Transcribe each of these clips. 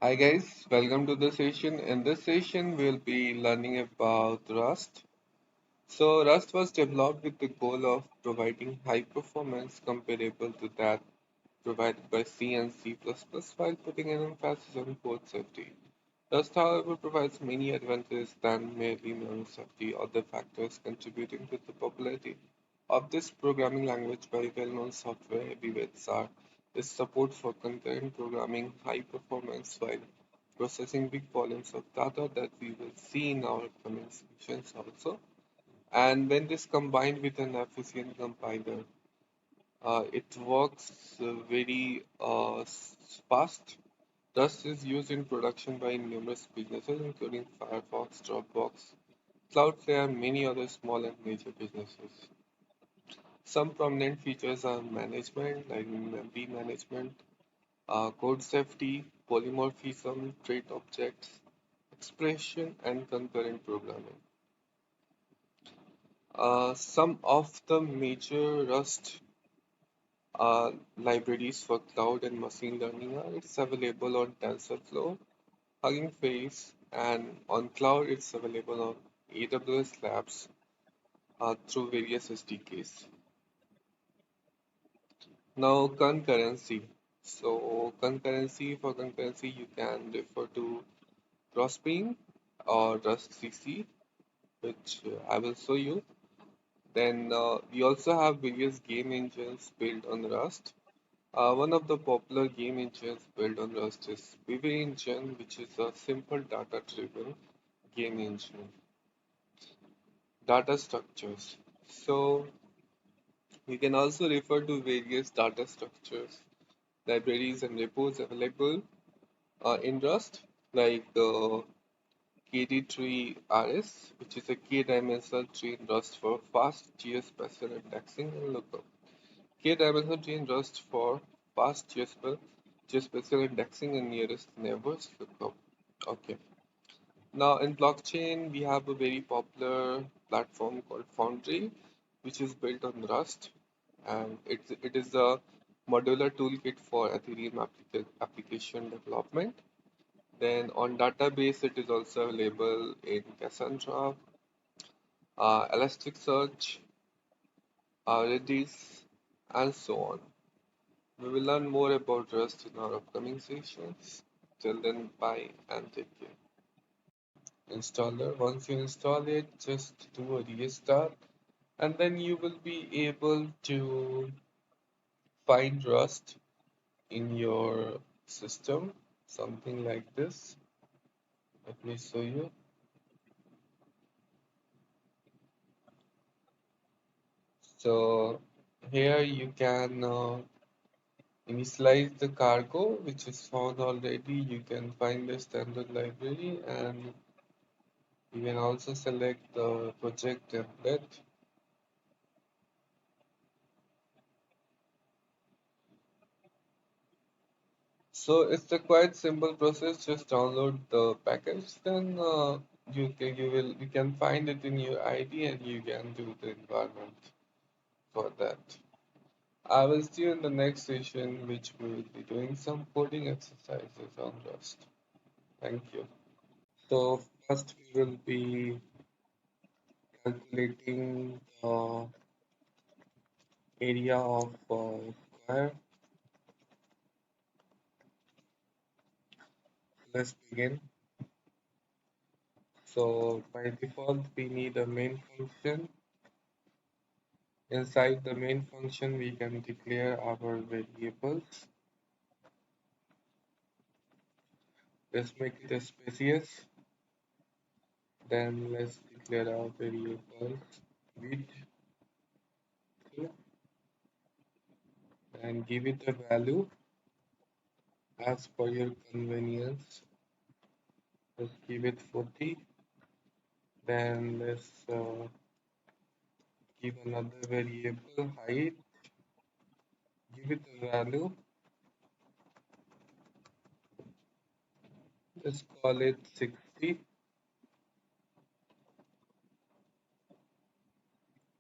Hi guys, welcome to the session. In this session, we'll be learning about Rust. So Rust was developed with the goal of providing high performance comparable to that provided by C and C++ while putting an emphasis on code safety. Rust, however, provides many advantages than merely memory safety, other factors contributing to the popularity of this programming language by well-known software heavyweights are its support for concurrent programming, high performance while processing big volumes of data that we will see in our upcoming sections also. And when this combined with an efficient compiler, it works very fast. Rust is used in production by numerous businesses, including Firefox, Dropbox, Cloudflare, and many other small and major businesses. Some prominent features are management, like memory management, code safety, polymorphism, trait objects, expression, and concurrent programming. Some of the major Rust libraries for cloud and machine learning are it's available on TensorFlow, Hugging Face, and on cloud it's available on AWS Labs through various SDKs. Now concurrency. So for concurrency you can refer to Crossbeam or Rust CC, which I will show you. Then we also have various game engines built on Rust. One of the popular game engines built on Rust is VV Engine, which is a simple data-driven game engine. Data structures. So we can also refer to various data structures, libraries, and repos available in Rust, like KD RS, which is a k-dimensional tree in Rust for fast geospatial indexing and lookup. K-dimensional tree in Rust for fast geospatial indexing and nearest neighbors lookup. Okay. Now in blockchain, we have a very popular platform called Foundry, which is built on Rust, and it is a modular toolkit for Ethereum application development. Then on database, it is also available in Cassandra, Elasticsearch, Redis, and so on. We will learn more about Rust in our upcoming sessions. Till then, bye and take care. Installer, once you install it, just do a restart, and then you will be able to find Rust in your system, something like this. Let me show you. So here you can initialize the cargo, which is found already. You can find the standard library, and you can also select the project template. So it's a quite simple process. Just download the package, then you can find it in your ID, and you can do the environment for that. I will see you in the next session, which we will be doing some coding exercises on Rust. Thank you. So first we will be calculating the area of square. Let's begin. So by default, we need a main function. Inside the main function, we can declare our variables. Let's make it a spacious. Then let's declare our variables width and give it a value as per your convenience. Let's give it 40. Then let's give another variable height. Give it a value. Let's call it 60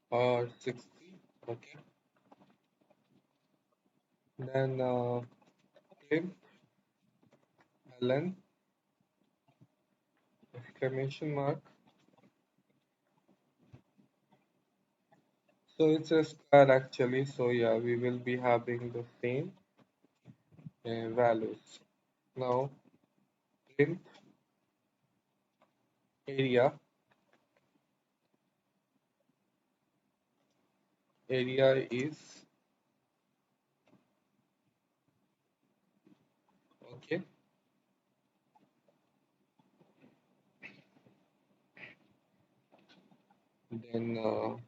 or 60. Okay. Then print ln exclamation mark. So it's a square actually. So yeah, we will be having the same values. Now print area. Area is okay. Then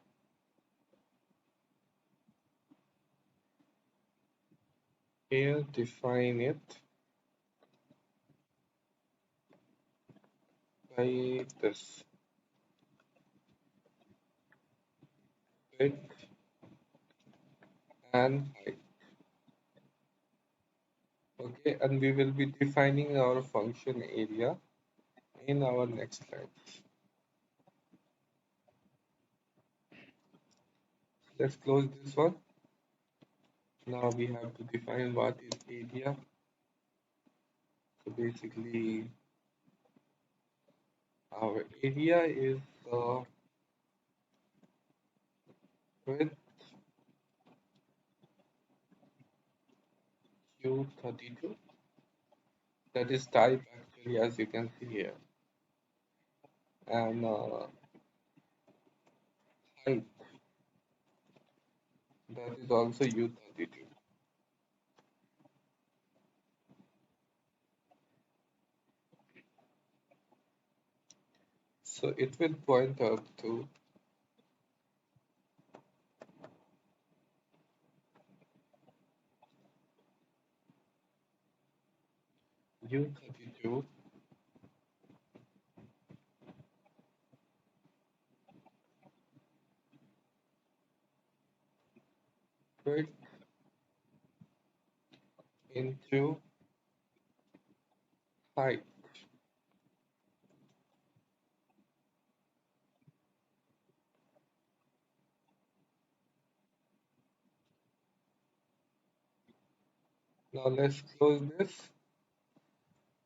here define it by this width and height. Okay, and we will be defining our function area in our next slide. Let's close this one. Now we have to define what is area. So basically, our area is the width Q32. That is type actually, as you can see here, and height, that is also U32. So it will point out to U32 width into height. Now let's close this.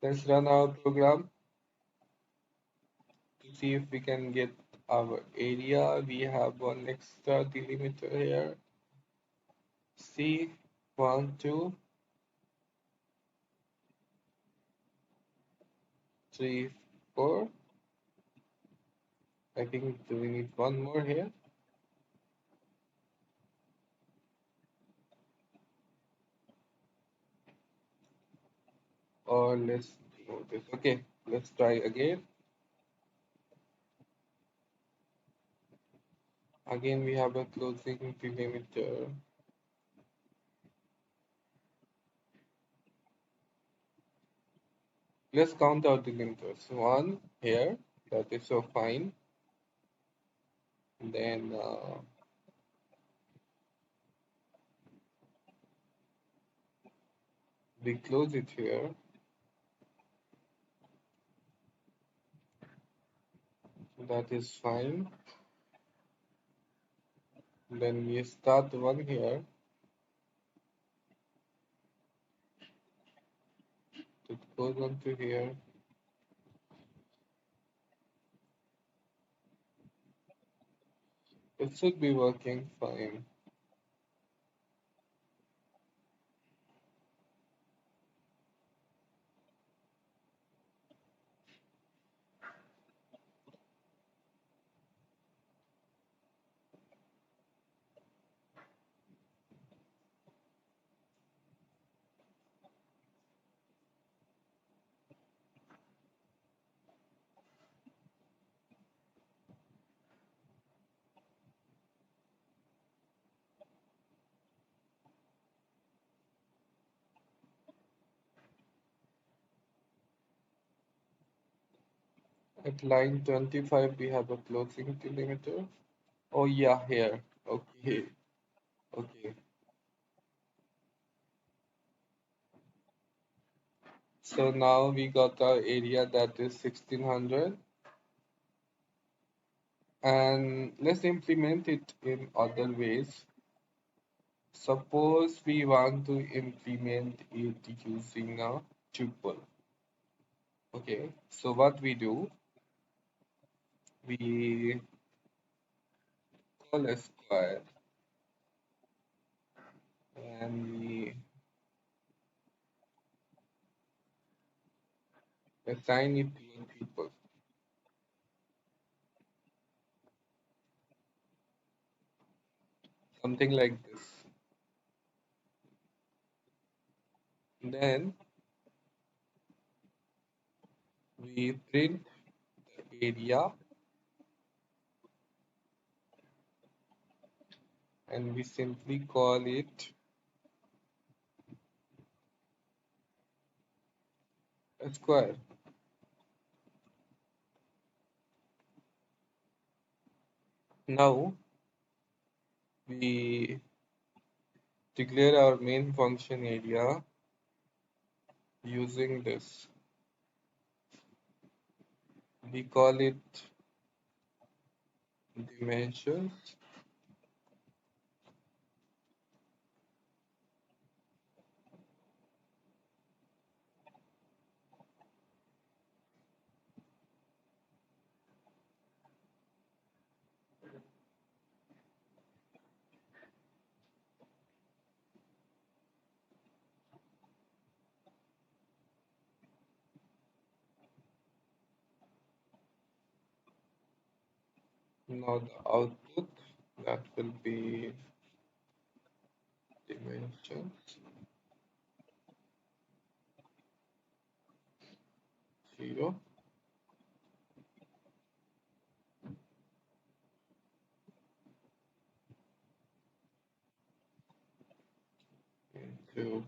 Let's run our program to see if we can get our area. We have one extra delimiter here. C 1, 2, 3, 4. I think we need one more here. Or let's do this. Okay, let's try again. Again, we have a closing delimiter. Let's count our delimiters. One here, that is so fine. Then we close it here. That is fine. Then we start one here. It goes on to here. It should be working fine. At line 25, we have a closing delimiter. Oh yeah, here. Okay. Okay. So now we got our area that is 1600. And let's implement it in other ways. Suppose we want to implement it using a tuple. Okay, so what we do, we call a square and we assign it to a people, something like this. Then we print the area and we simply call it a square. Now we declare our main function area using this. We call it dimensions. Now the output, that will be dimensions 0 into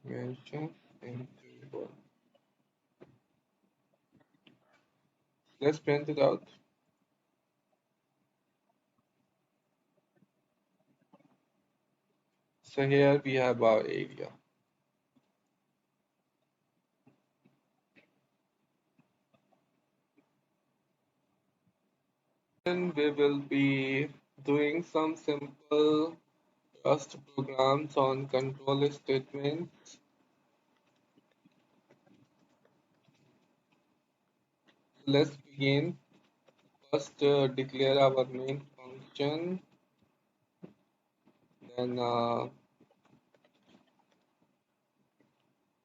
dimensions into 1. Let's print it out. So here we have our area. Then we will be doing some simple Rust programs on control statements. Let's begin. First, declare our main function. Then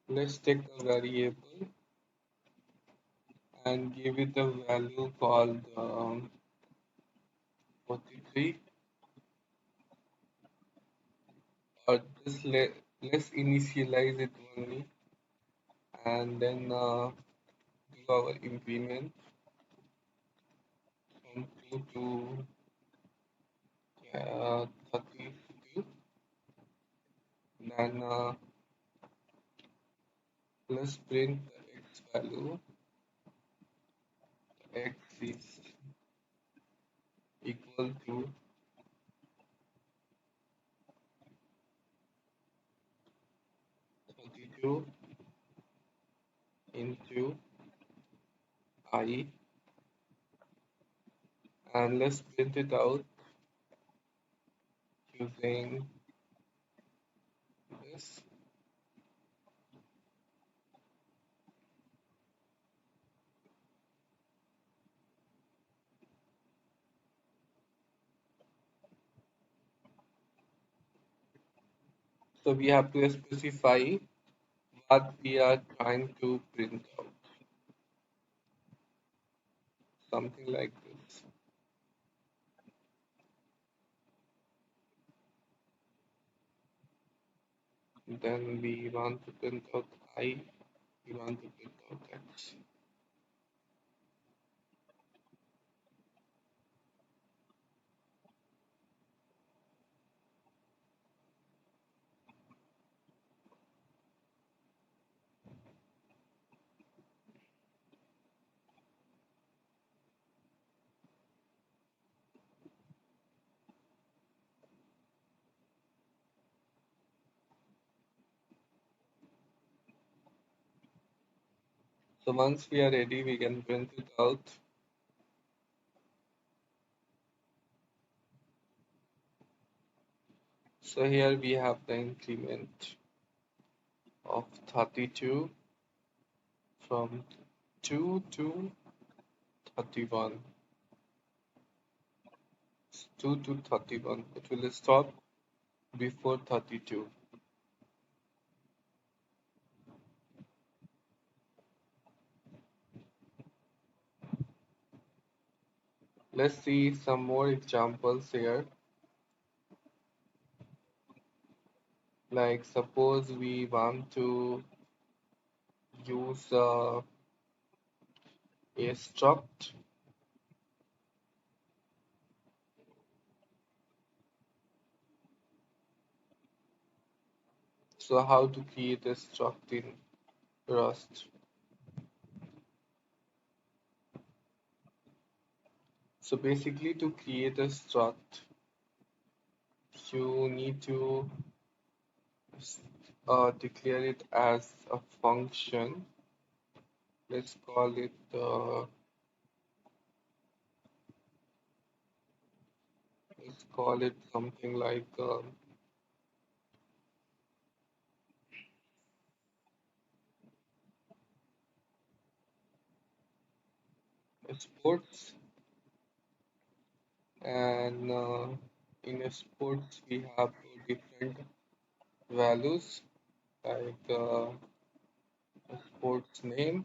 let's take a variable and give it a value called 43. Or just let's initialize it only, and then do our increment from 2 to 32. Then let's print the x value. X is equal to 32 into I, and let's print it out using this. So we have to specify what we are trying to print out, something like this. Then we want to print out I, we want to print out X. So once we are ready, we can print it out. So here we have the increment of 32 from 2 to 31. 2 to 31. It will stop before 32. Let's see some more examples here. Like suppose we want to use a struct. So how to create a struct in Rust? So basically to create a struct, you need to declare it as a function. Let's call it something like sports, and in sports we have two different values like sports name,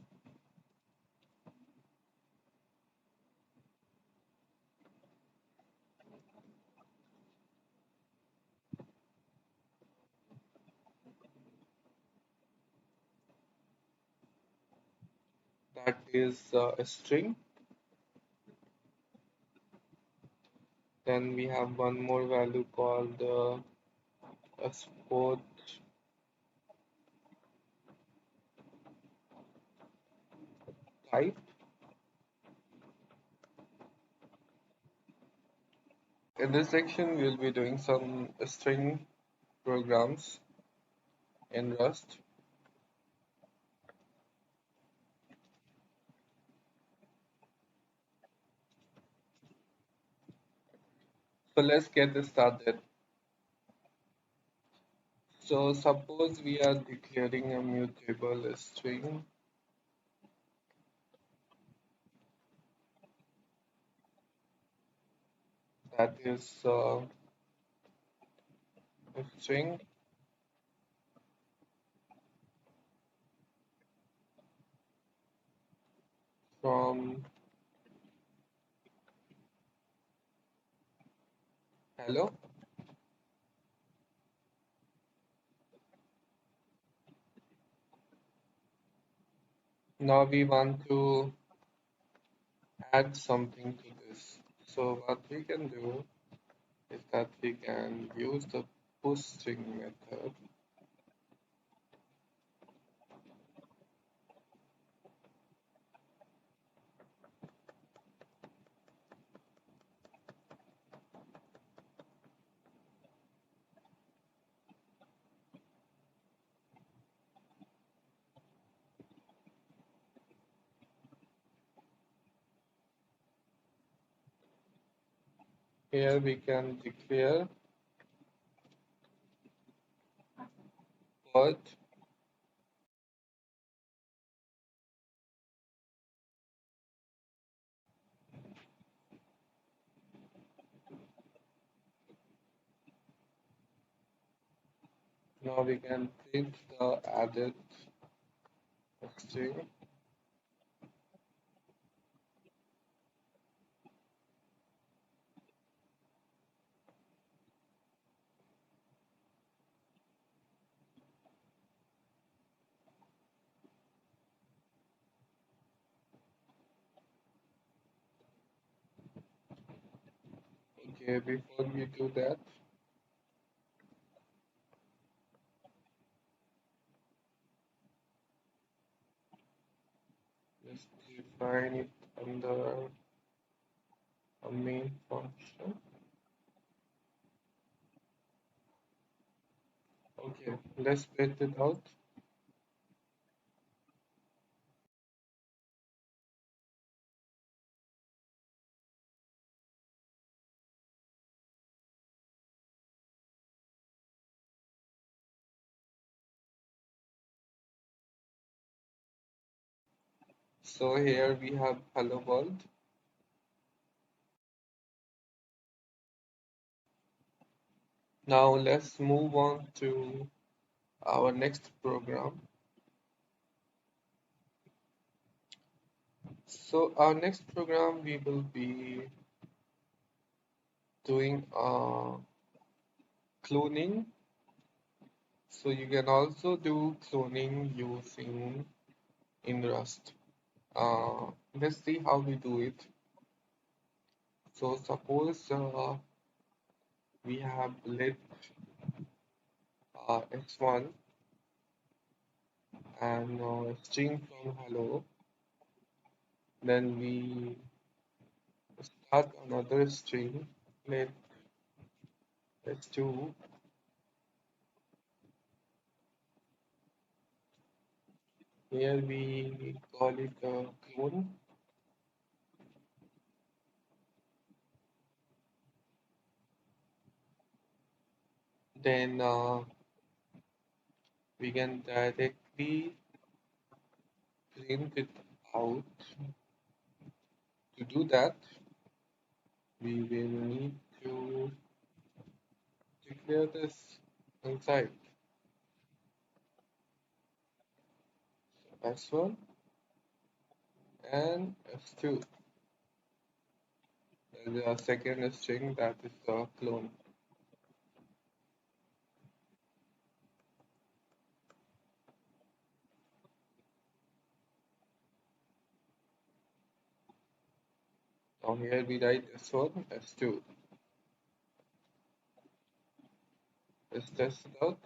that is a string. Then we have one more value called a sport type. In this section, we'll be doing some string programs in Rust. So let's get this started. So suppose we are declaring a mutable string that is a string from hello. Now we want to add something to this. So what we can do is that we can use the pushString method. Here we can declare what. Now we can print the added string. Okay, before we do that, let's define it under a main function. Okay, let's split it out. So here we have hello world. Now let's move on to our next program. So our next program we will be doing cloning. So you can also do cloning using in Rust. Let's see how we do it. So suppose we have let x1 and string from hello. Then we start another string. Let s2. Here we call it a clone. Then we can directly print it out. To do that, we will need to declare this inside s1 and s2. The second string that is the clone. Now here we write s1, s2. Let's test it out.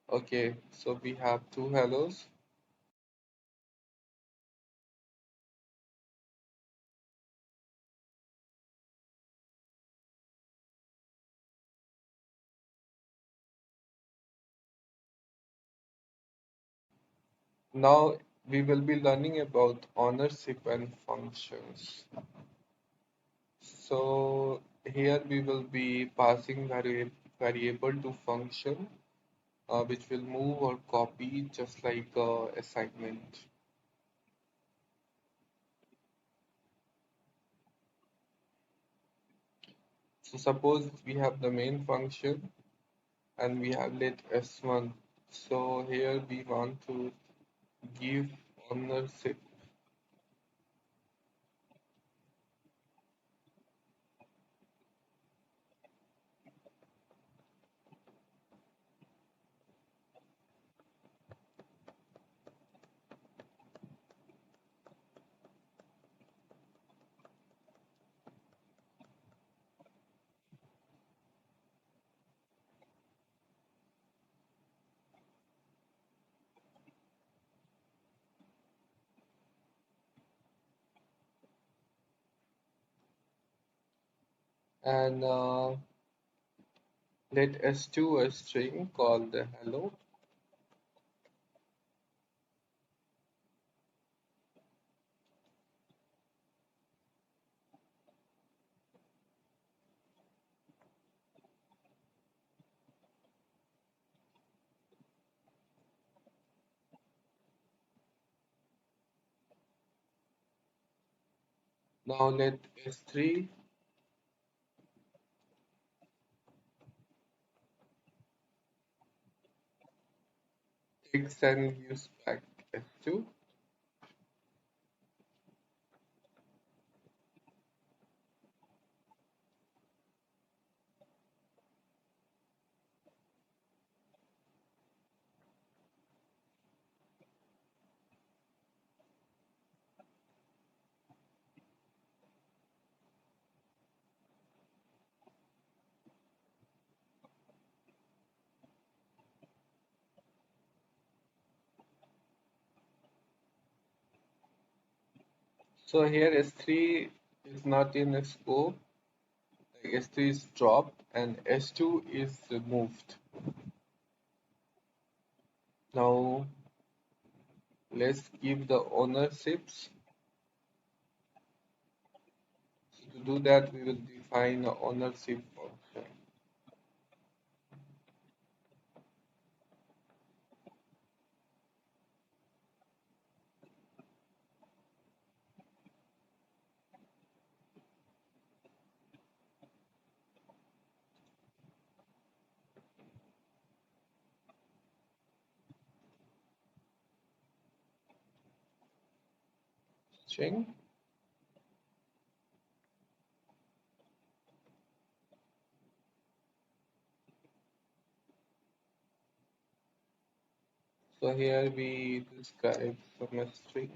Okay, so we have two hellos. Now we will be learning about ownership and functions. So here we will be passing variable to function, which will move or copy just like assignment. So suppose we have the main function and we have let s1. So here we want to give ownership. And let s2 a string called the hello. Now let s3 takes and gives back s2. So here s3 is not in the scope, like s3 is dropped and s2 is removed. Now let's give the ownerships. So to do that, we will define the ownership function. string. So here we describe from a string.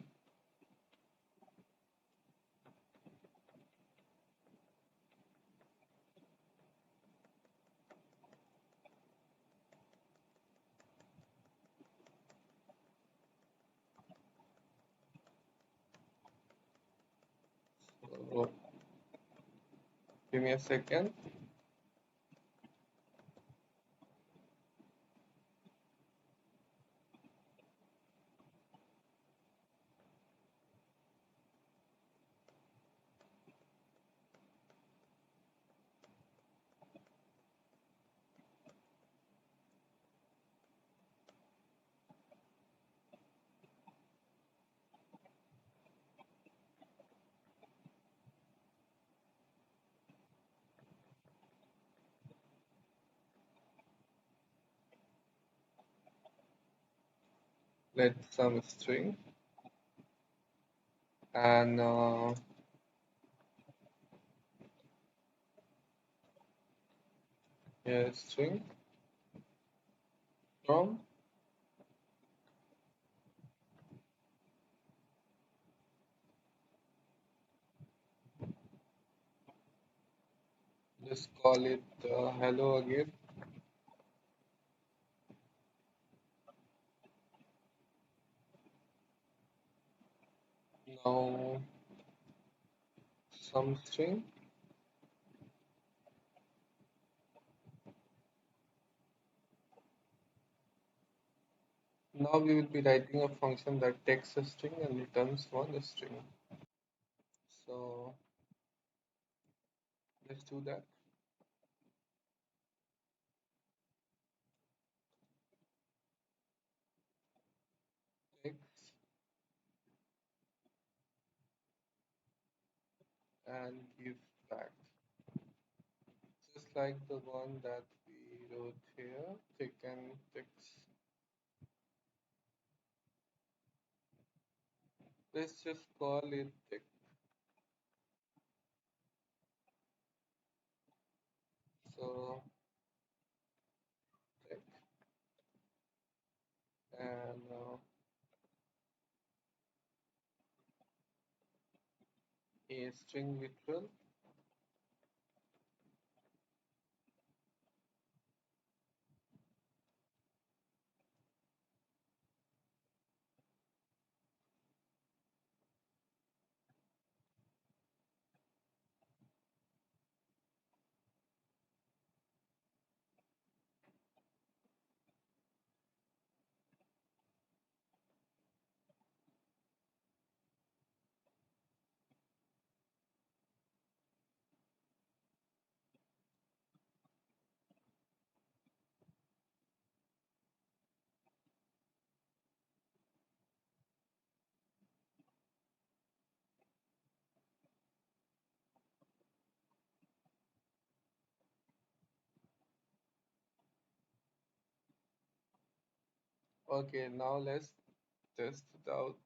So give me a second. Let some string and here string from just call it hello again. Now some string. Now we will be writing a function that takes a string and returns one string. So let's do that. Takes and gives back. Just like the one that we wrote here, tick and ticks. Let's just call it tick. So tick and a string literal. Okay, now let's test it out.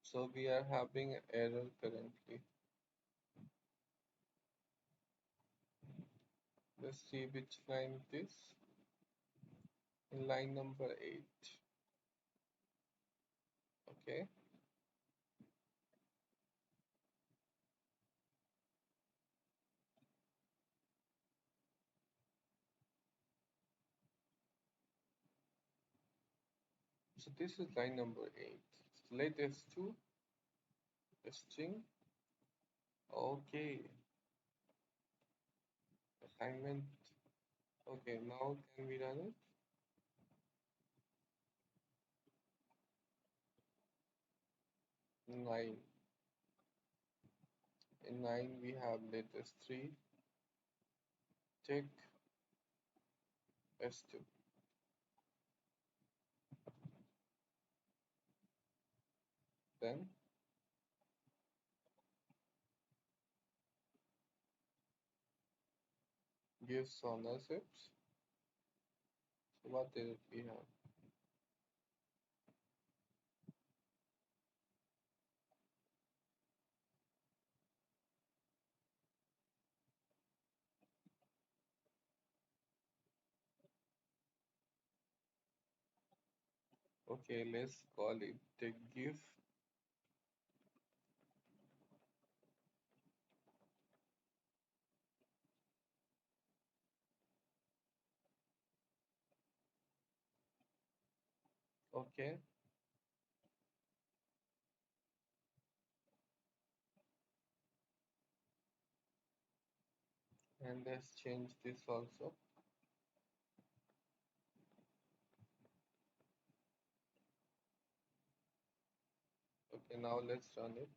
So we are having an error currently. Let's see which line it is. In line number 8. Okay. So this is line number 8. Let s2 string. Okay. Assignment. Okay, now can we run it? 9. In 9 we have let s3 check s2. Then gives ownerships. So what did we have? Okay, let's call it the give. Okay, and let's change this also. Okay, now let's run it.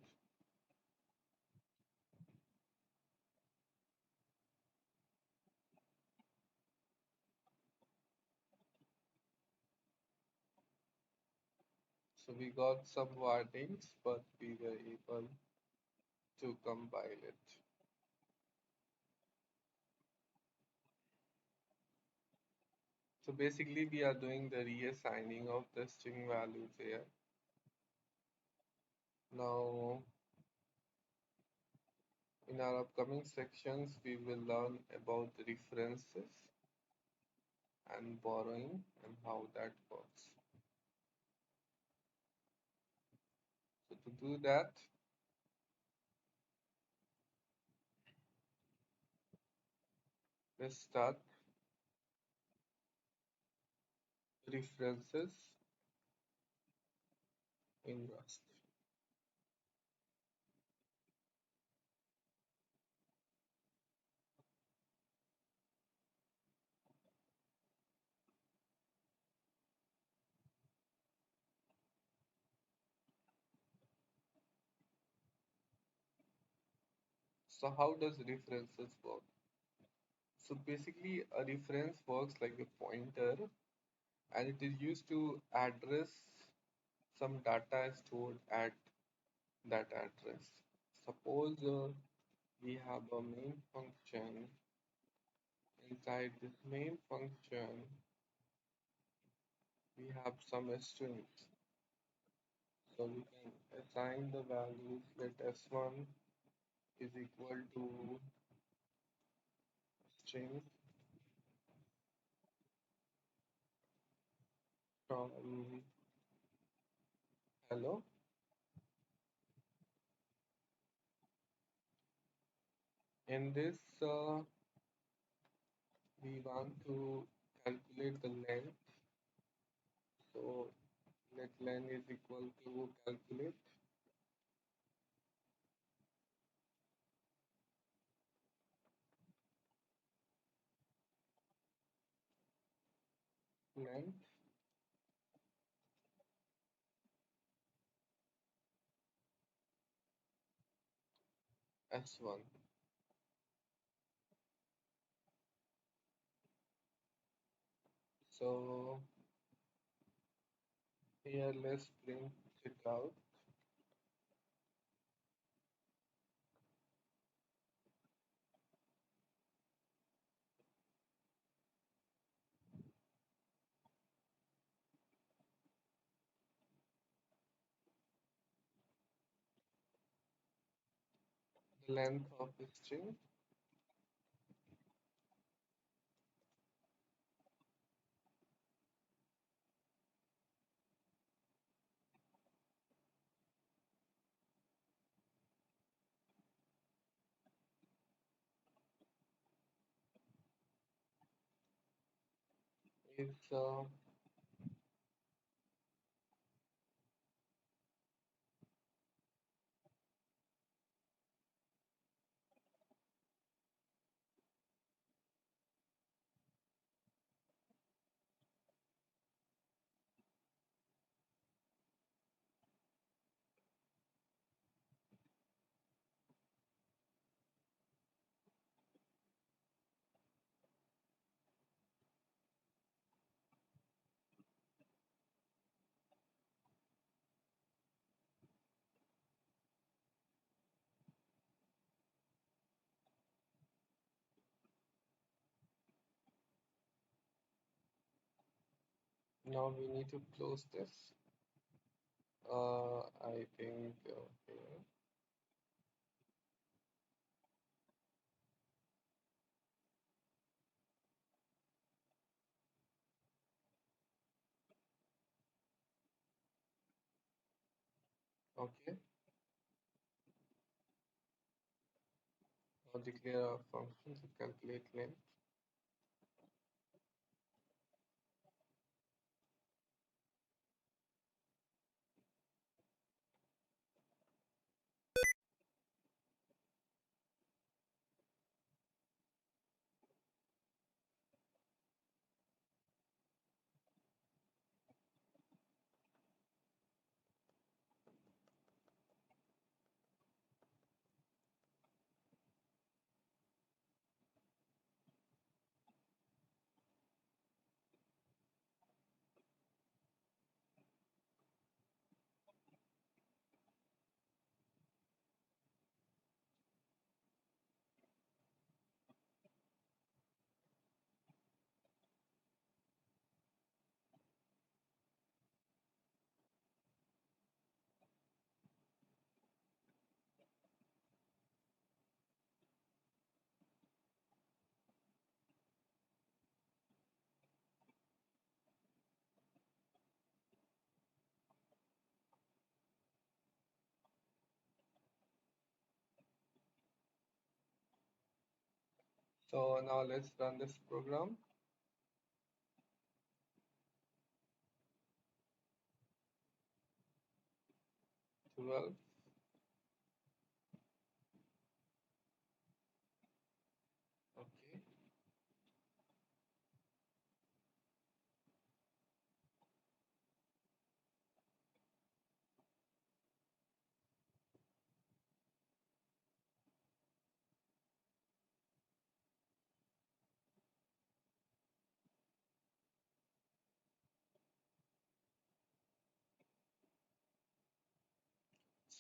So we got some warnings, but we were able to compile it. So basically we are doing the reassigning of the string values here. Now in our upcoming sections we will learn about the references and borrowing and how that works. So to do that, let's start references in Rust. So how does references work? So basically a reference works like a pointer and it is used to address some data stored at that address. Suppose we have a main function. Inside this main function, we have some strings. So we can assign the values let s1 is equal to string from hello. In this, we want to calculate the length. So let len is equal to calculate length s1. So here let's print it out. The length of the string is Now we need to close this. I think here. Okay. Now declare a function to calculate length. So now let's run this program. 12. Okay.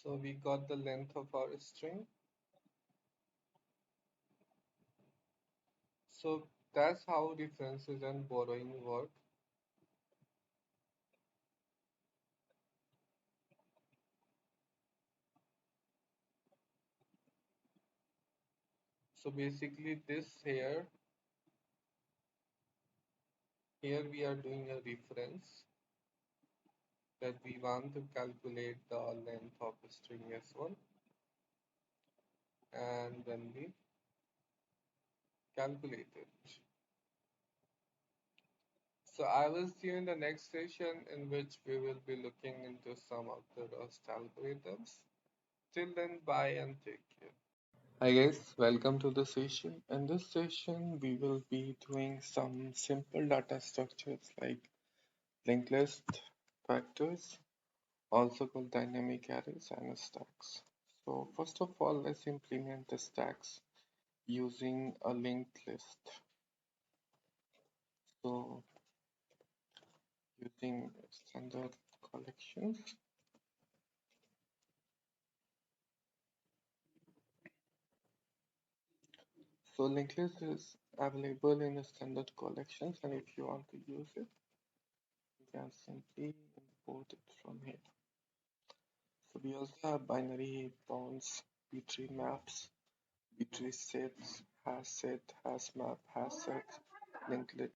So we got the length of our string. So that's how references and borrowing work. So basically this here we are doing a reference that we want to calculate the length of string s1, and then we calculate it. So I will see you in the next session, in which we will be looking into some of the Rust algorithms. Till then, bye and take care. Hi guys, welcome to the session. In this session, we will be doing some simple data structures like linked list, factors, also called dynamic arrays, and stacks. So first of all, let's implement the stacks using a linked list. So using standard collections. So linked list is available in the standard collections, and if you want to use it, you can simply import it from here. So we also have binary bounds, B-tree maps, B-tree sets, hash set, hash map, hash set, linked list.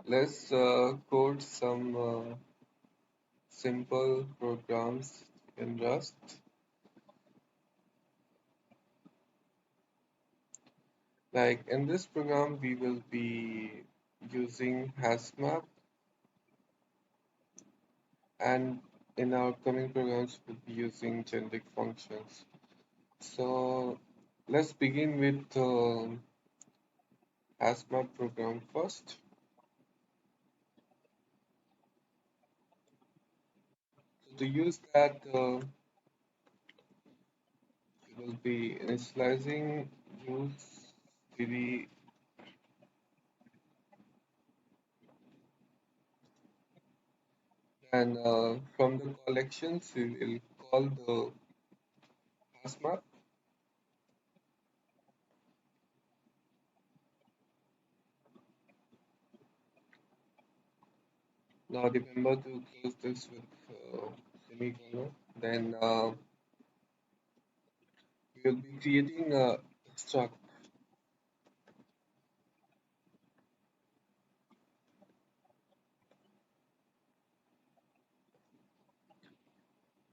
Let's code some simple programs in Rust. Like in this program, we will be using HashMap, and in our coming programs, we'll be using generic functions. So let's begin with HashMap program first. So to use that, we will be initializing use cd, and from the collections, we will call the HashMap. Now remember to close this with semicolon. Then we will be creating a struct,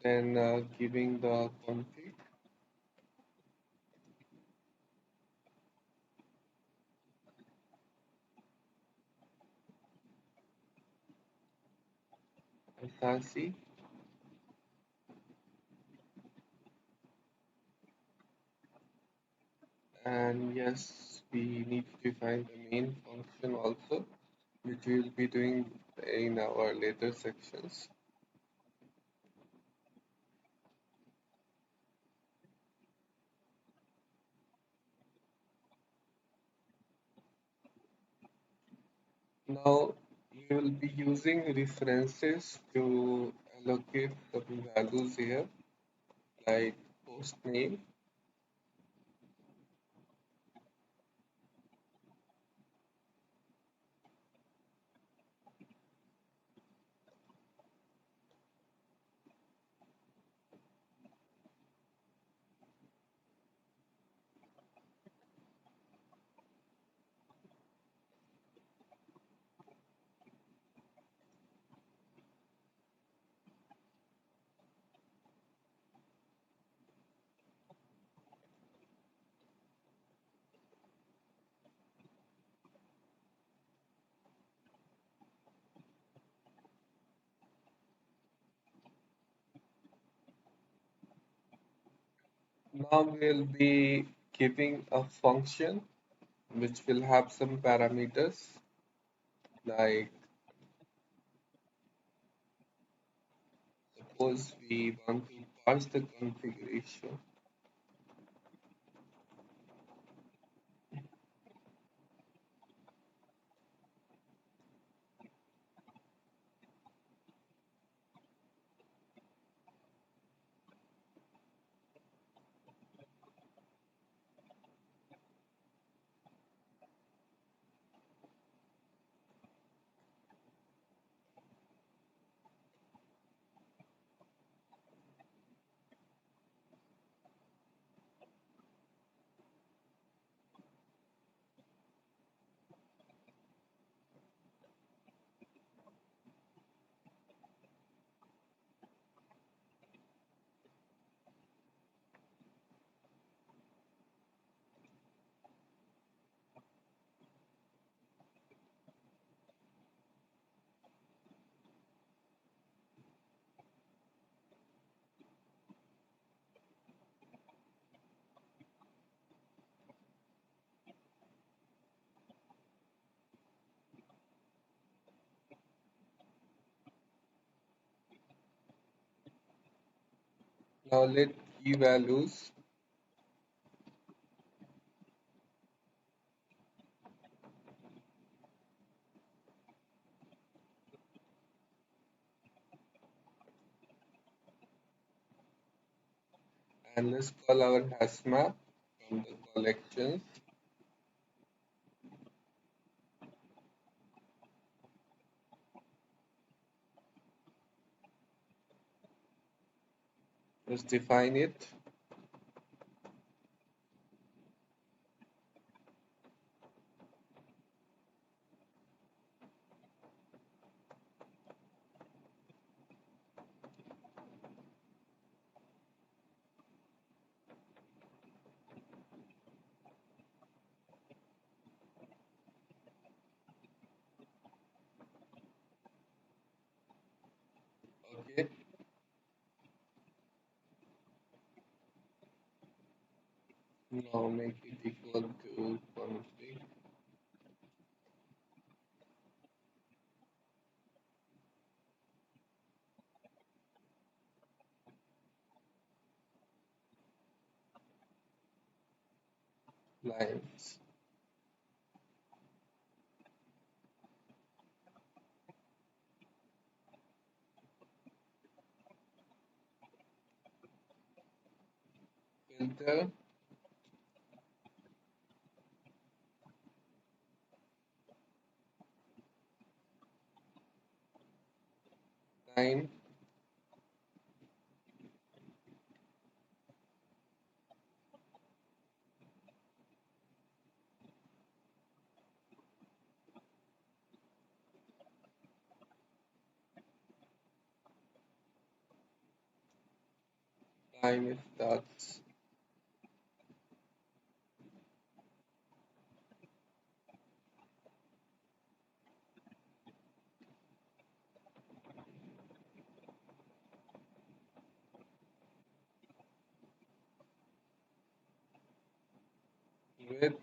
then giving the config, src, and yes, we need to define the main function also, which we will be doing in our later sections. Now we will be using references to allocate some values here, like post name. Now we'll be giving a function which will have some parameters, like suppose we want to parse the configuration. Now let key values, and let's call our hash map from the collections. Let's define it. Now make it equal to config lines. Filter line time starts with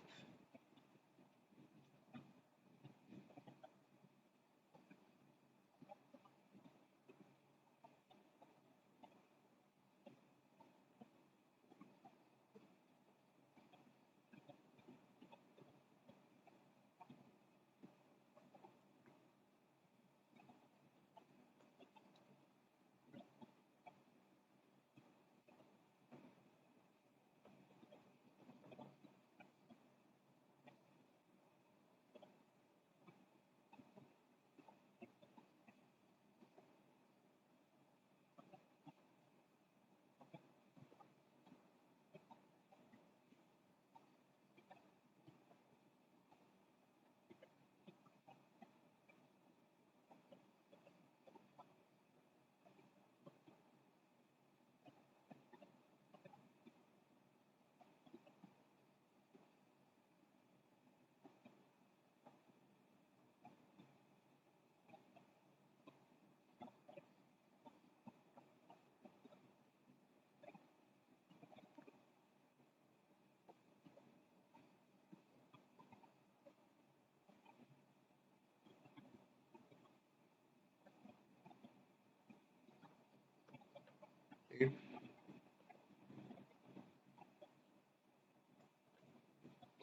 it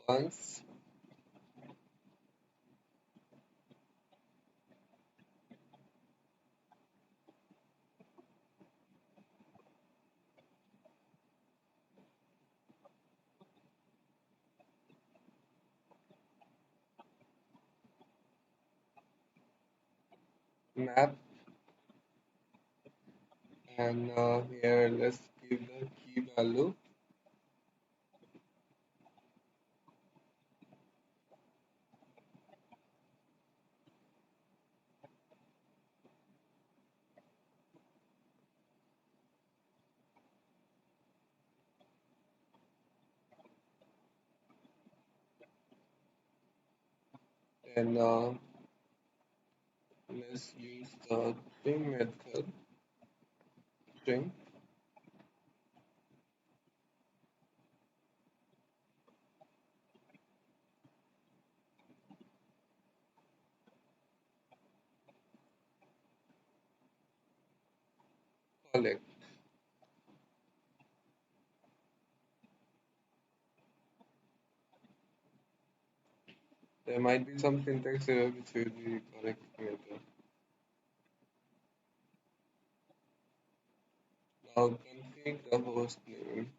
once map and here let's give the key value and let's use the string method string collect. There might be some syntax error which will be corrected later. Now config the host name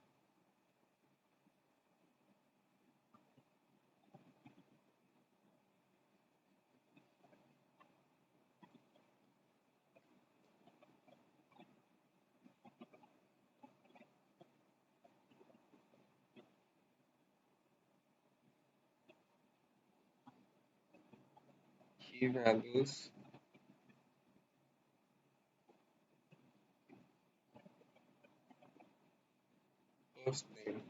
key values host name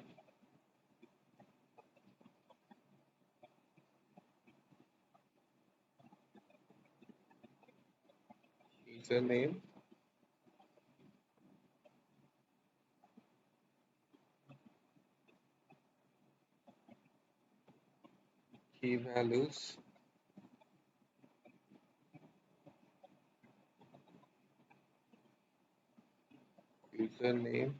username key values, username.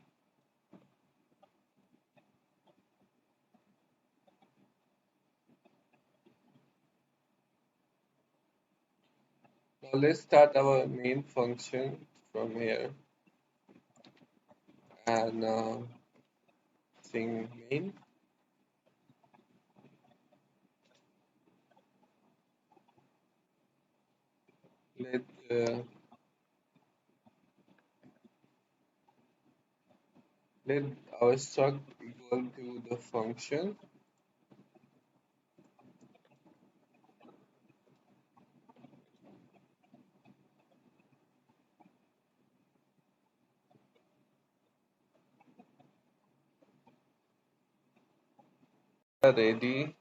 Now let's start our main function from here and saying main. Let uh, let our struct equal to the function. Ready,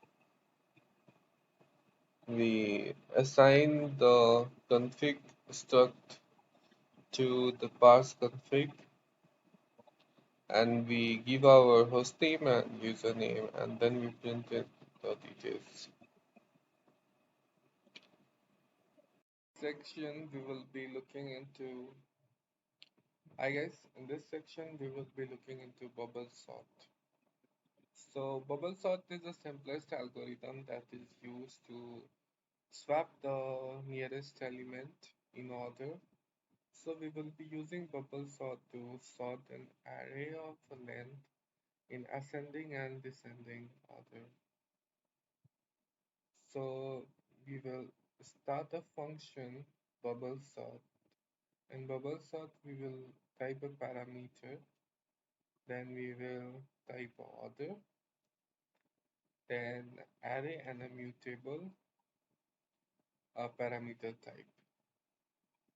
we assign the config struct to the parse config, and we give our hostname and username, and then we print it the details. Section we will be looking into, I guess in this section we will be looking into bubble sort. So bubble sort is the simplest algorithm that is used to swap the nearest element in order. So we will be using bubble sort to sort an array of length in ascending and descending order. So we will start a function bubble sort. In bubble sort we will type a parameter, then we will type order, then array and a mutable parameter type.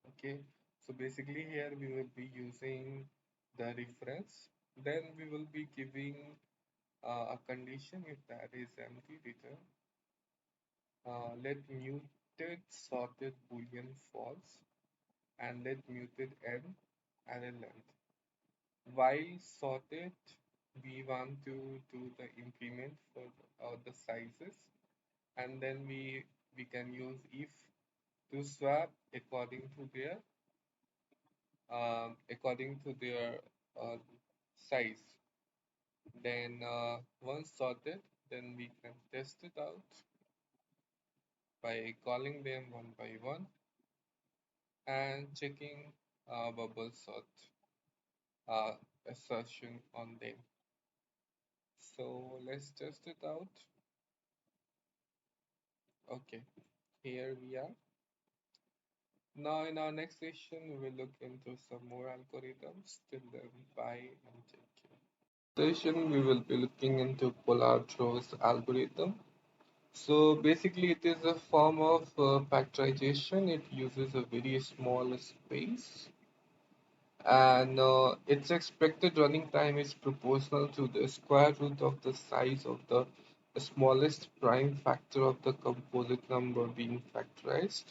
Okay, so basically here we will be using the reference, then we will be giving a condition. If that is empty, return let muted sorted boolean false, and let muted end array length. While sorted, we want to do the increment for the sizes, and then we can use if to swap according to their uh, size. Then once sorted, then we can test it out by calling them one by one and checking bubble sort uh, assertion on them. So let's test it out. Okay, here we are. Now in our next session, we will look into some more algorithms. Till then, bye and take care. Session we will be looking into polar throws algorithm. So basically it is a form of factorization. It uses a very small space, and its expected running time is proportional to the square root of the size of the smallest prime factor of the composite number being factorized.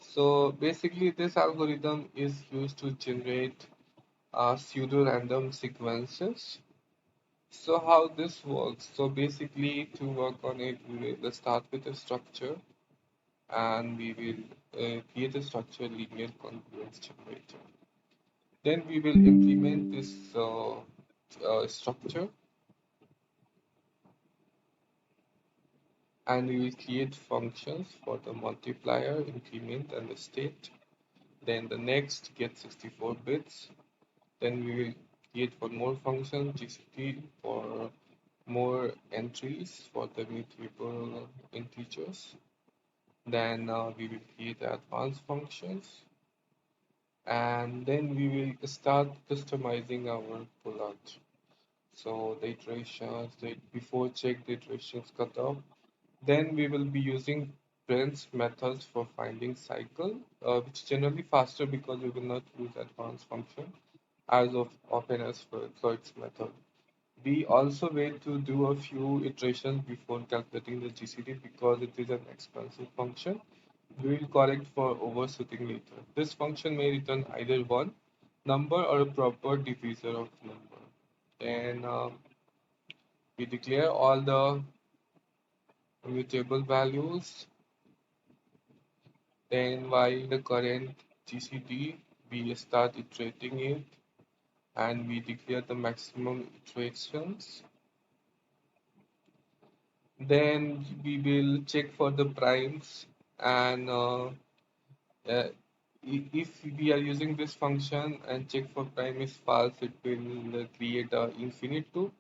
So basically this algorithm is used to generate pseudo-random sequences. So how this works? So basically to work on it, we will start with a structure, and we will create a structure linear congruence generator. Then we will implement this structure, and we will create functions for the multiplier, increment, and the state. Then the next get 64 bits. Then we will create one more function, GCT, for more entries for the mutable integers. Then we will create advanced functions, and then we will start customizing our pullout. So the iterations, before check the iterations cutoff. Then we will be using Prince methods for finding cycle, which is generally faster because we will not use advanced function as often as for Floyd's method. We also wait to do a few iterations before calculating the GCD because it is an expensive function. We will correct for overshooting later. This function may return either one number or a proper divisor of number. Then we declare all the mutable values. Then while the current GCD, we start iterating it and we declare the maximum iterations. Then we will check for the primes and uh, if we are using this function and check for prime is false, it will create a infinite loop.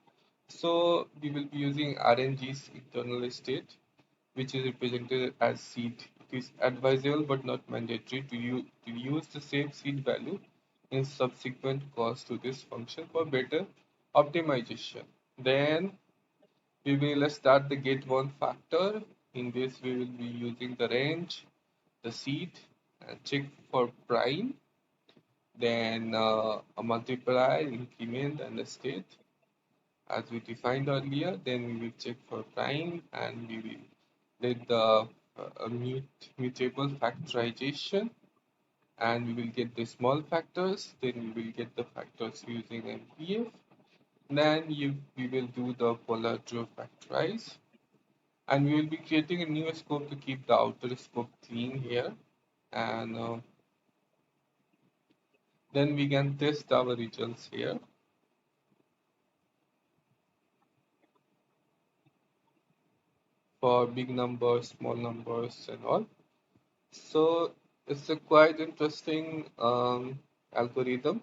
So we will be using RNG's internal state, which is represented as seed. It is advisable but not mandatory to use the same seed value in subsequent calls to this function for better optimization. Then we will start the get one factor. In this, we will be using the range, the seed, and check for prime, then a multiply, increment, and the state as we defined earlier. Then we will check for prime and we will let the mutable factorization and we will get the small factors. Then we will get the factors using MPF. Then we will do the polar true factorize and we will be creating a new scope to keep the outer scope clean here and then we can test our results here for big numbers, small numbers and all. So it's a quite interesting algorithm.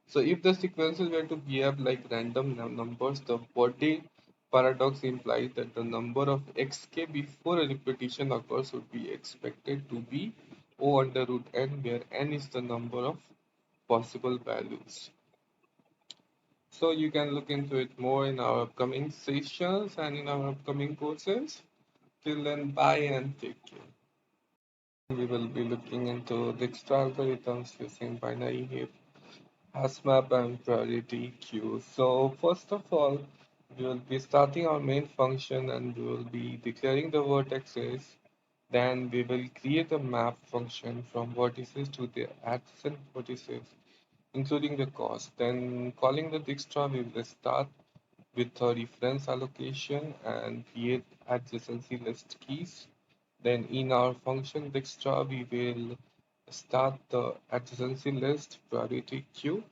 So if the sequences were to behave like random numbers, the body paradox implies that the number of xk before a repetition occurs would be expected to be O under root n, where n is the number of possible values. So you can look into it more in our upcoming sessions and in our upcoming courses. Till then, bye and take care. We will be looking into Dijkstra algorithms using binary heap, HashMap, and priority queue. So first of all, we will be starting our main function and we will be declaring the vertices. Then we will create a map function from vertices to the adjacent vertices, including the cost. Then calling the Dijkstra, we will start with a reference allocation and create adjacency list keys. Then in our function Dijkstra, we will start the adjacency list priority queue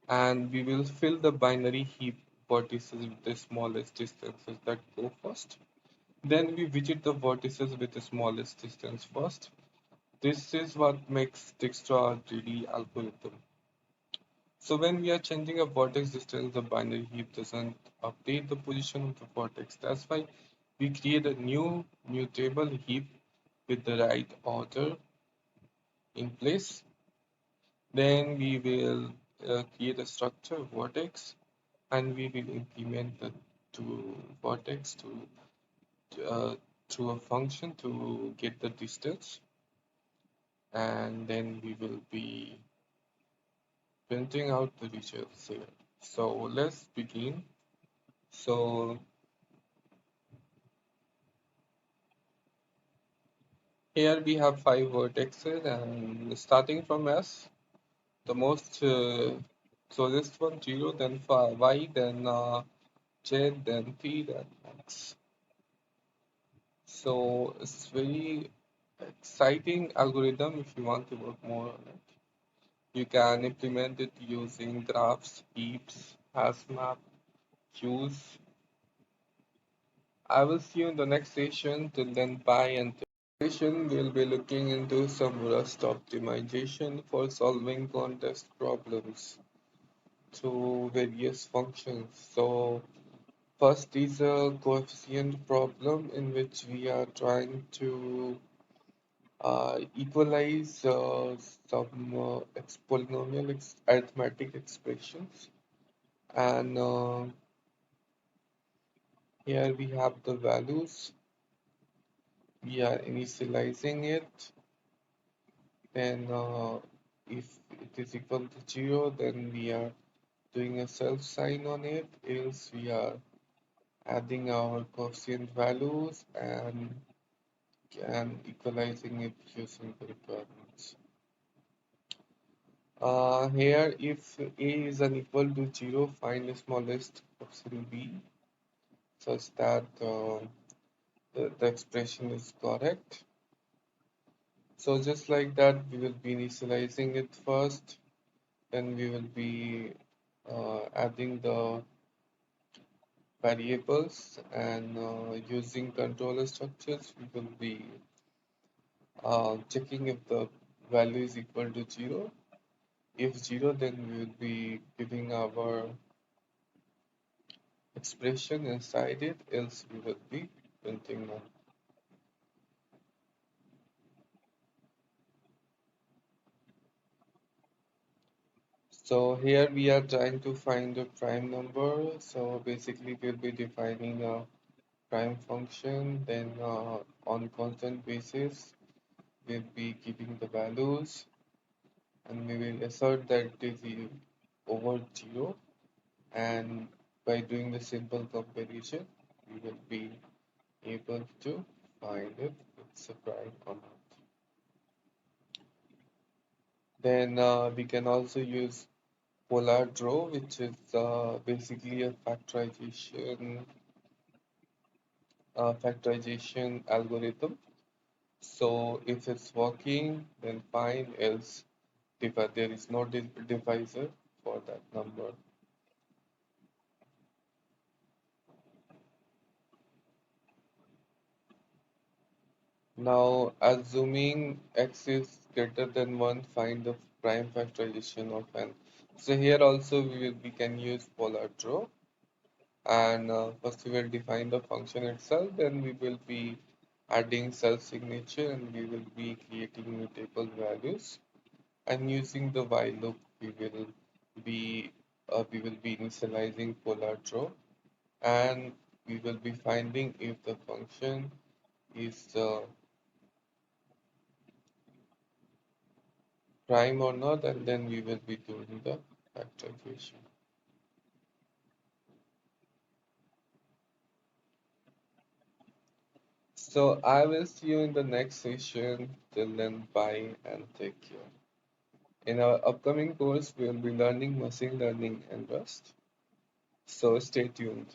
and we will fill the binary heap vertices with the smallest distances that go first. Then we visit the vertices with the smallest distance first. This is what makes Dijkstra a 3D algorithm. So when we are changing a vertex distance, the binary heap doesn't update the position of the vertex. That's why we create a new mutable heap with the right order in place. Then we will create a structure vertex and we will implement the two vertex uh, to a function to get the distance and then we will be printing out the results here. So let's begin. So here we have five vertices and starting from S, the most closest one 0, then Y, then Z, then T, then X. So it's very exciting algorithm if you want to work more on it. You can implement it using graphs, heaps, HashMap, queues. I will see you in the next session. Till then, bye and session, we'll be looking into some Rust optimization for solving contest problems through various functions. So first is a coefficient problem in which we are trying to equalize some polynomial arithmetic expressions. And here we have the values. We are initializing it. Then if it is equal to 0, then we are doing a self sign on it, else we are adding our coefficient values and equalizing it using the requirements. Here, if a is unequal to 0, find the smallest coefficient b. such that the expression is correct. So just like that, we will be initializing it first, then we will be adding the variables and using controller structures, we will be checking if the value is equal to 0. If 0, then we will be giving our expression inside it, else we will be printing none. So here we are trying to find a prime number. So basically we'll be defining a prime function, then on constant basis we'll be giving the values and we will assert that it is over 0, and by doing the simple comparison we will be able to find if it's a prime or not. Then we can also use polar draw, which is basically a factorization algorithm. So if it's working, then fine, else there is no divisor for that number. Now, assuming x is greater than 1, find the prime factorization of n. So here also we can use polar draw, and first we will define the function itself, then we will be adding self signature and we will be creating mutable values, and using the while loop be we will be initializing polar draw, and we will be finding if the function is prime or not, and then we will be doing the factorization. So I will see you in the next session. Till then, bye and take care. In our upcoming course, we will be learning machine learning and Rust. So stay tuned.